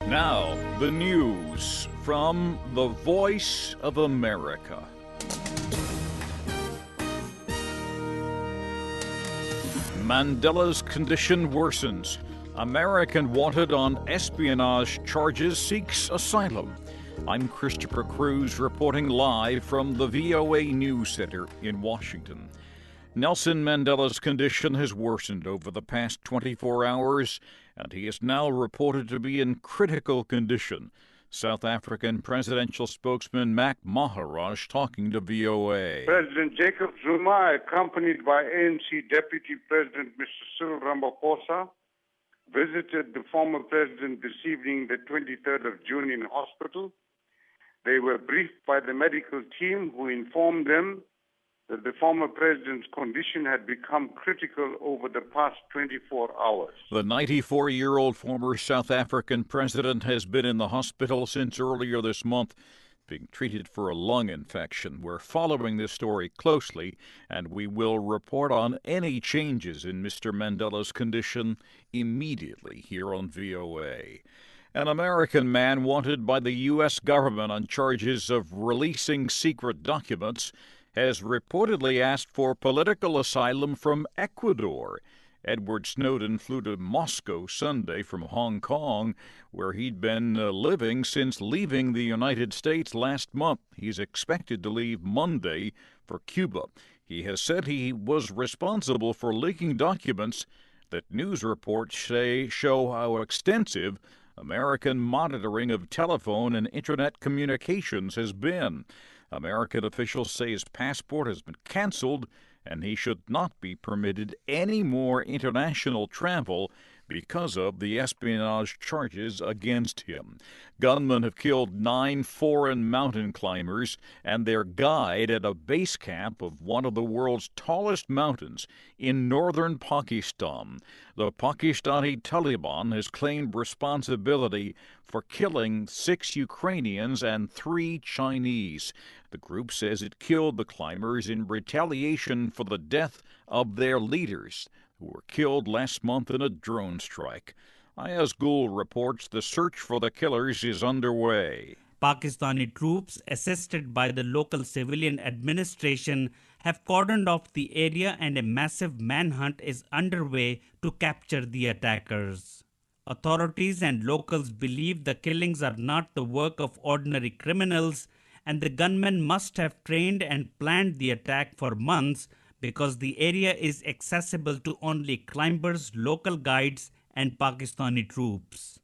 Now, the news from the Voice of America. Mandela's condition worsens. American wanted on espionage charges seeks asylum. I'm Christopher Cruz reporting live from the VOA News Center in Washington. Nelson Mandela's condition has worsened over the past 24 hours, and he is now reported to be in critical condition. South African presidential spokesman Mac Maharaj talking to VOA. President Jacob Zuma, accompanied by ANC Deputy President Mr. Cyril Ramaphosa, visited the former president this evening, the 23rd of June, in hospital. They were briefed by the medical team, who informed them that the former president's condition had become critical over the past 24 hours. The 94-year-old former South African president has been in the hospital since earlier this month, being treated for a lung infection. We're following this story closely, and we will report on any changes in Mr. Mandela's condition immediately here on VOA. An American man wanted by the U.S. government on charges of releasing secret documents has reportedly asked for political asylum from Ecuador. Edward Snowden flew to Moscow Sunday from Hong Kong, where he'd been living since leaving the United States last month. He's expected to leave Monday for Cuba. He has said he was responsible for leaking documents that news reports say show how extensive American monitoring of telephone and internet communications has been. American officials say his passport has been canceled and he should not be permitted any more international travel because of the espionage charges against him. Gunmen have killed 9 foreign mountain climbers and their guide at a base camp of one of the world's tallest mountains in northern Pakistan. The Pakistani Taliban has claimed responsibility for killing 6 Ukrainians and 3 Chinese. The group says it killed the climbers in retaliation for the death of their leaders, who were killed last month in a drone strike. Ayaz Gul reports the search for the killers is underway. Pakistani troops, assisted by the local civilian administration, have cordoned off the area and a massive manhunt is underway to capture the attackers. Authorities and locals believe the killings are not the work of ordinary criminals, and the gunmen must have trained and planned the attack for months because the area is accessible to only climbers, local guides, and Pakistani troops.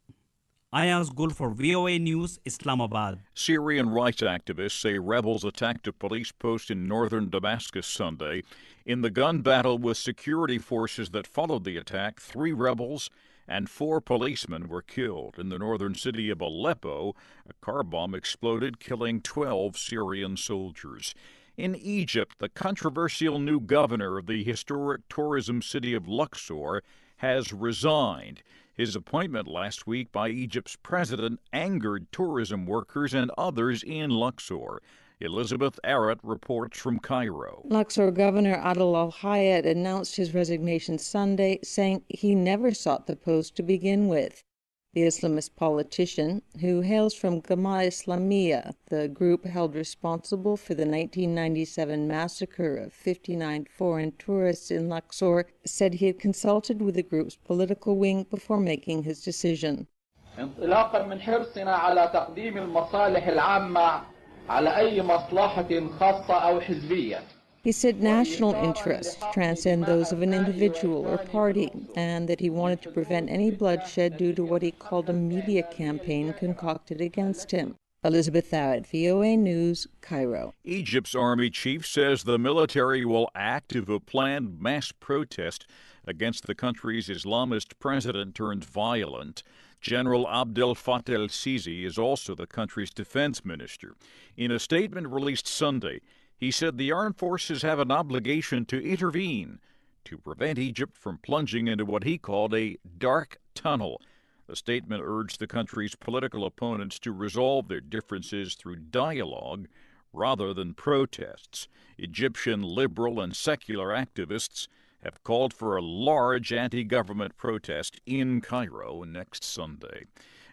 Ayaz Gul for VOA News, Islamabad. Syrian rights activists say rebels attacked a police post in northern Damascus Sunday. In the gun battle with security forces that followed the attack, 3 rebels and 4 policemen were killed. In the northern city of Aleppo, a car bomb exploded, killing 12 Syrian soldiers. In Egypt, the controversial new governor of the historic tourism city of Luxor has resigned. His appointment last week by Egypt's president angered tourism workers and others in Luxor. Elizabeth Arrett reports from Cairo. Luxor Governor Adel Al-Hayat announced his resignation Sunday, saying he never sought the post to begin with. The Islamist politician, who hails from Gama Islamiyah, the group held responsible for the 1997 massacre of 59 foreign tourists in Luxor, said he had consulted with the group's political wing before making his decision. انطلاقا من حرصنا على تقديم المصالح العامة على أي مصلحة خاصة أو حزبية. He said national interests transcend those of an individual or party, and that he wanted to prevent any bloodshed due to what he called a media campaign concocted against him. Elizabeth Arrett, VOA News, Cairo. Egypt's army chief says the military will act if a planned mass protest against the country's Islamist president turns violent. General Abdel Fattah el-Sisi is also the country's defense minister. In a statement released Sunday, he said the armed forces have an obligation to intervene to prevent Egypt from plunging into what he called a dark tunnel. The statement urged the country's political opponents to resolve their differences through dialogue rather than protests. Egyptian liberal and secular activists have called for a large anti-government protest in Cairo next Sunday.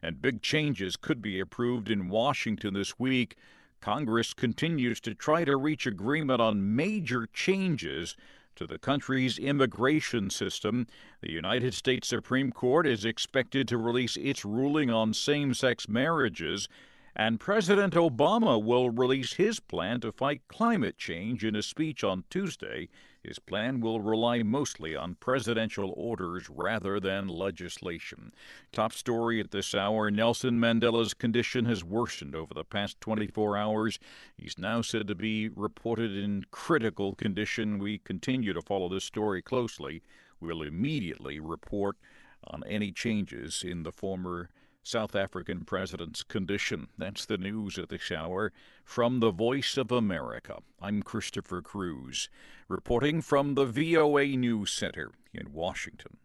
and big changes could be approved in Washington this week. Congress continues to try to reach agreement on major changes to the country's immigration system. The United States Supreme Court is expected to release its ruling on same-sex marriages, and President Obama will release his plan to fight climate change in a speech on Tuesday. His plan will rely mostly on presidential orders rather than legislation. Top story at this hour, Nelson Mandela's condition has worsened over the past 24 hours. He's now said to be reported in critical condition. We continue to follow this story closely. We'll immediately report on any changes in the former South African president's condition. That's the news at this hour. From the Voice of America, I'm Christopher Cruz, reporting from the VOA News Center in Washington.